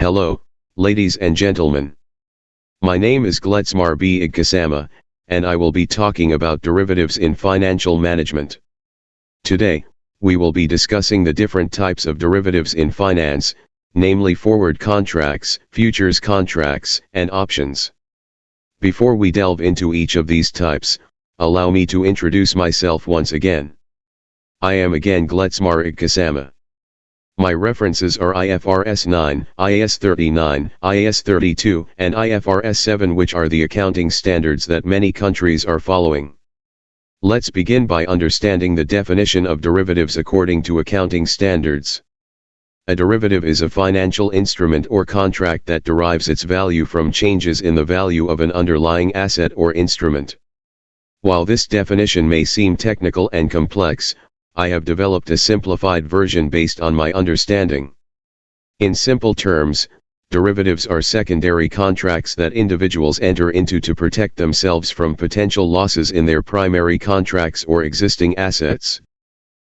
Hello, ladies and gentlemen. My name is Gletsmar B. Igkasama, and I will be talking about derivatives in financial management. Today, we will be discussing the different types of derivatives in finance, namely forward contracts, futures contracts, and options. Before we delve into each of these types, allow me to introduce myself once again. I am again Gletsmar Igkasama. My references are IFRS 9, IAS 39, IAS 32, and IFRS 7, which are the accounting standards that many countries are following. Let's begin by understanding the definition of derivatives according to accounting standards. A derivative is a financial instrument or contract that derives its value from changes in the value of an underlying asset or instrument. While this definition may seem technical and complex, I have developed a simplified version based on my understanding. In simple terms, derivatives are secondary contracts that individuals enter into to protect themselves from potential losses in their primary contracts or existing assets.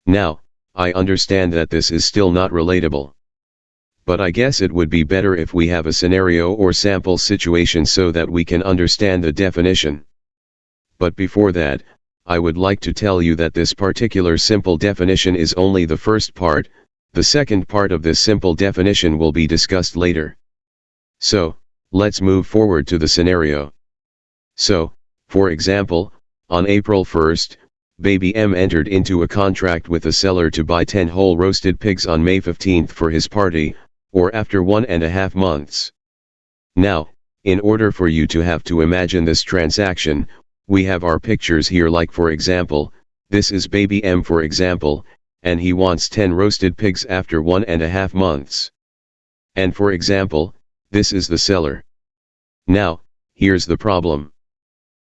Now, I understand that this is still not relatable. But I guess it would be better if we have a scenario or sample situation so that we can understand the definition. But before that, I would like to tell you that this particular simple definition is only the first part. The second part of this simple definition will be discussed later. So, let's move forward to the scenario. So, for example, on April 1st, Baby M entered into a contract with a seller to buy 10 whole roasted pigs on May 15th for his party, or after 1.5 months. Now, in order for you to have to imagine this transaction, we have our pictures here, like for example, this is Baby M for example, and he wants 10 roasted pigs after 1.5 months. And for example, this is the seller. Now, here's the problem.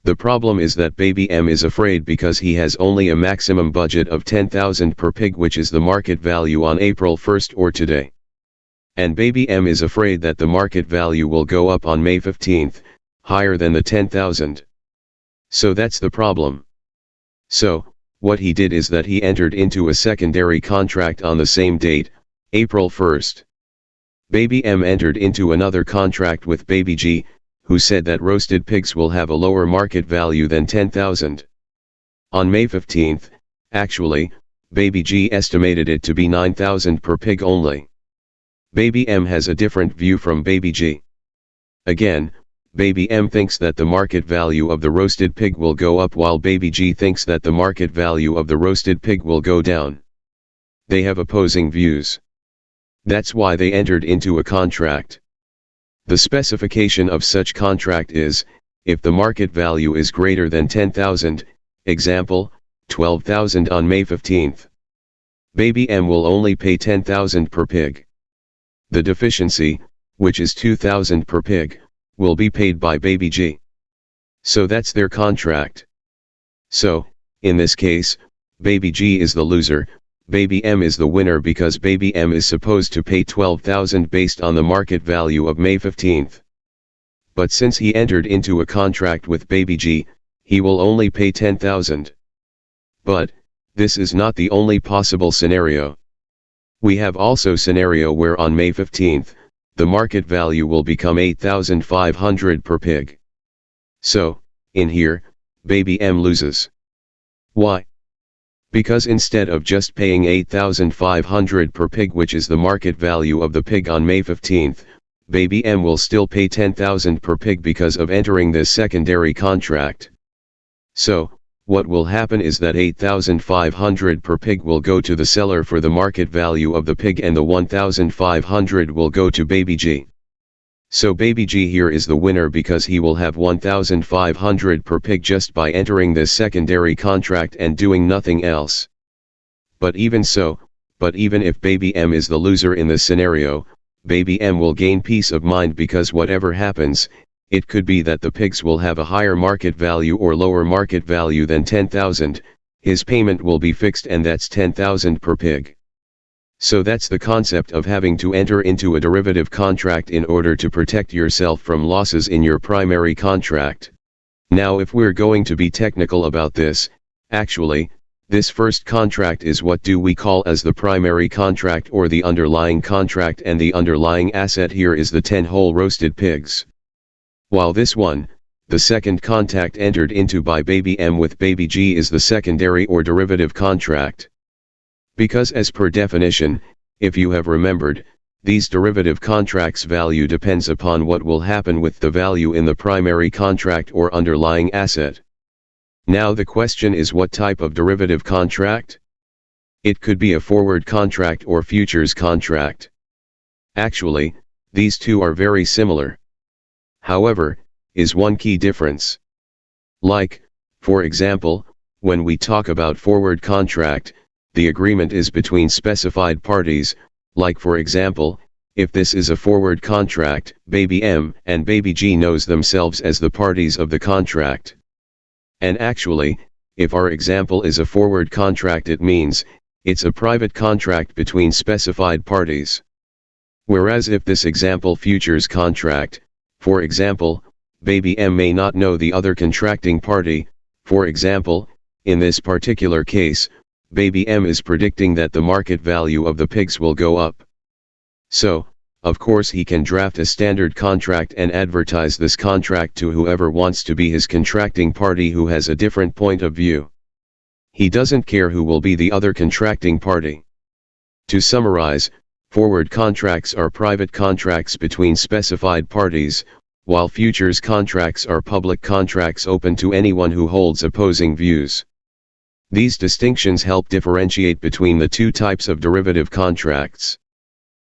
The problem is that Baby M is afraid because he has only a maximum budget of 10,000 per pig, which is the market value on April 1st or today. And Baby M is afraid that the market value will go up on May 15th, higher than the 10,000. So that's the problem. So, what he did is that he entered into a secondary contract on the same date, April 1st. Baby M entered into another contract with Baby G, who said that roasted pigs will have a lower market value than 10,000. On May 15th, actually, Baby G estimated it to be 9,000 per pig only. Baby M has a different view from Baby G. Again, Baby M thinks that the market value of the roasted pig will go up, while Baby G thinks that the market value of the roasted pig will go down. They have opposing views. That's why they entered into a contract. The specification of such contract is, if the market value is greater than 10,000, example, 12,000 on May 15th. Baby M will only pay 10,000 per pig. The deficiency, which is 2,000 per pig, will be paid by Baby G. So that's their contract. So, in this case, Baby G is the loser, Baby M is the winner, because Baby M is supposed to pay 12,000 based on the market value of May 15th. But since he entered into a contract with Baby G, he will only pay 10,000. But, this is not the only possible scenario. We have also scenario where on May 15th, the market value will become 8,500 per pig. So, in here, Baby M loses. Why? Because instead of just paying 8,500 per pig, which is the market value of the pig on May 15th, Baby M will still pay 10,000 per pig because of entering this secondary contract. So, what will happen is that 8,500 per pig will go to the seller for the market value of the pig, and the 1,500 will go to Baby G. So Baby G here is the winner because he will have 1,500 per pig just by entering this secondary contract and doing nothing else. But even if Baby M is the loser in this scenario, Baby M will gain peace of mind, because whatever happens, it could be that the pigs will have a higher market value or lower market value than 10,000, his payment will be fixed, and that's 10,000 per pig. So that's the concept of having to enter into a derivative contract in order to protect yourself from losses in your primary contract. Now if we're going to be technical about this, actually, This first contract is what do we call as the primary contract or the underlying contract, and the underlying asset here is the 10 whole roasted pigs. While this one, the second contract entered into by baby M with baby G, is the secondary or derivative contract. Because as per definition, if you have remembered, these derivative contracts' value depends upon what will happen with the value in the primary contract or underlying asset. Now the question is, what type of derivative contract? It could be a forward contract or futures contract. Actually, these two are very similar. However, is one key difference. Like, for example, when we talk about forward contract, the agreement is between specified parties. Like for example, if this is a forward contract, baby M and baby G knows themselves as the parties of the contract. And actually, if our example is a forward contract, it means it's a private contract between specified parties. Whereas if this example futures contract, for example, baby M may not know the other contracting party. For example, in this particular case, baby M is predicting that the market value of the pigs will go up. So, of course, he can draft a standard contract and advertise this contract to whoever wants to be his contracting party who has a different point of view. He doesn't care who will be the other contracting party. To summarize, forward contracts are private contracts between specified parties, while futures contracts are public contracts open to anyone who holds opposing views. These distinctions help differentiate between the two types of derivative contracts.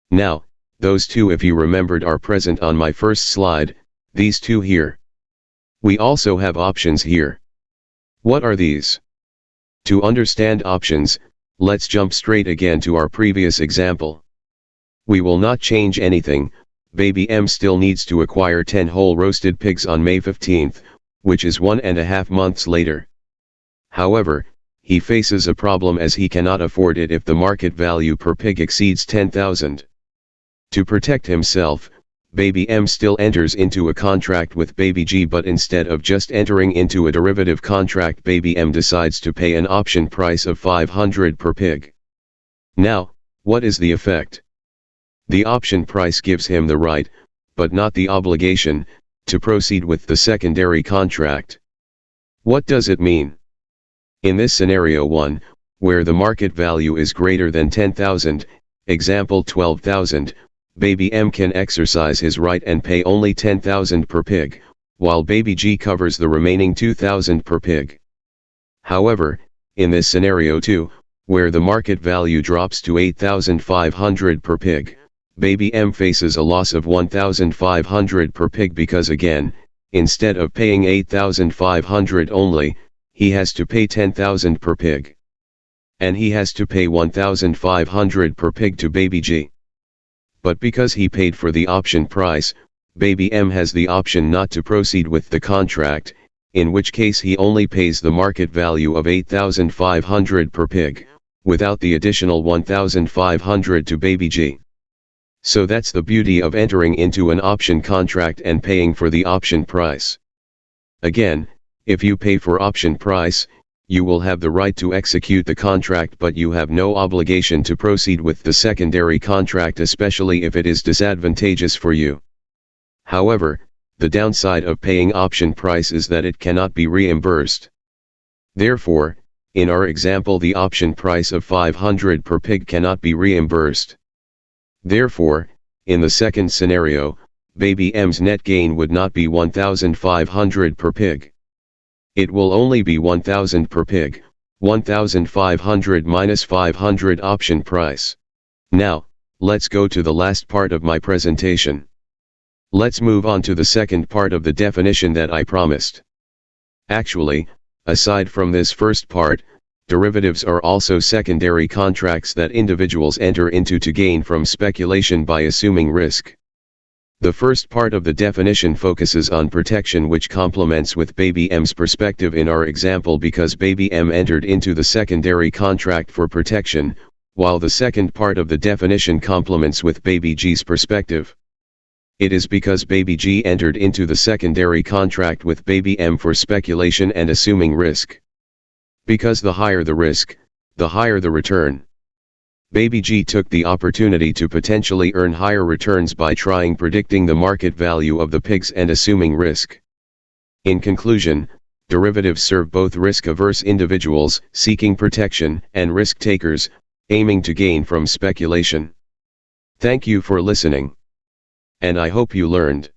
Now, those two, if you remembered, are present on my first slide, these two here. We also have options here. What are these? To understand options, let's jump straight again to our previous example. We will not change anything. Baby M still needs to acquire 10 whole roasted pigs on May 15th, which is 1.5 months later. However, he faces a problem as he cannot afford it if the market value per pig exceeds 10,000. To protect himself, baby M still enters into a contract with baby G, but instead of just entering into a derivative contract, baby M decides to pay an option price of 500 per pig. Now, what is the effect? The option price gives him the right, but not the obligation, to proceed with the secondary contract. What does it mean? In this scenario 1, where the market value is greater than 10,000, example 12,000, baby M can exercise his right and pay only 10,000 per pig, while baby G covers the remaining 2,000 per pig. However, in this scenario 2, where the market value drops to 8,500 per pig, baby M faces a loss of 1,500 per pig because again, instead of paying 8,500 only, he has to pay 10,000 per pig. And he has to pay 1,500 per pig to baby G. But because he paid for the option price, baby M has the option not to proceed with the contract, in which case he only pays the market value of 8,500 per pig, without the additional 1,500 to baby G. So that's the beauty of entering into an option contract and paying for the option price. Again, if you pay for option price, you will have the right to execute the contract, but you have no obligation to proceed with the secondary contract, especially if it is disadvantageous for you. However, the downside of paying option price is that it cannot be reimbursed. Therefore, in our example, the option price of 500 per pig cannot be reimbursed. Therefore, in the second scenario, baby M's net gain would not be 1,500 per pig. It will only be 1,000 per pig, 1,500 minus 500 option price. Now, let's go to the last part of my presentation. Let's move on to the second part of the definition that I promised. Actually, aside from this first part, derivatives are also secondary contracts that individuals enter into to gain from speculation by assuming risk. The first part of the definition focuses on protection, which complements with baby M's perspective in our example because baby M entered into the secondary contract for protection, while the second part of the definition complements with baby G's perspective. It is because baby G entered into the secondary contract with baby M for speculation and assuming risk. Because the higher the risk, the higher the return. Baby G took the opportunity to potentially earn higher returns by trying predicting the market value of the pigs and assuming risk. In conclusion, derivatives serve both risk-averse individuals seeking protection and risk-takers aiming to gain from speculation. Thank you for listening. And I hope you learned.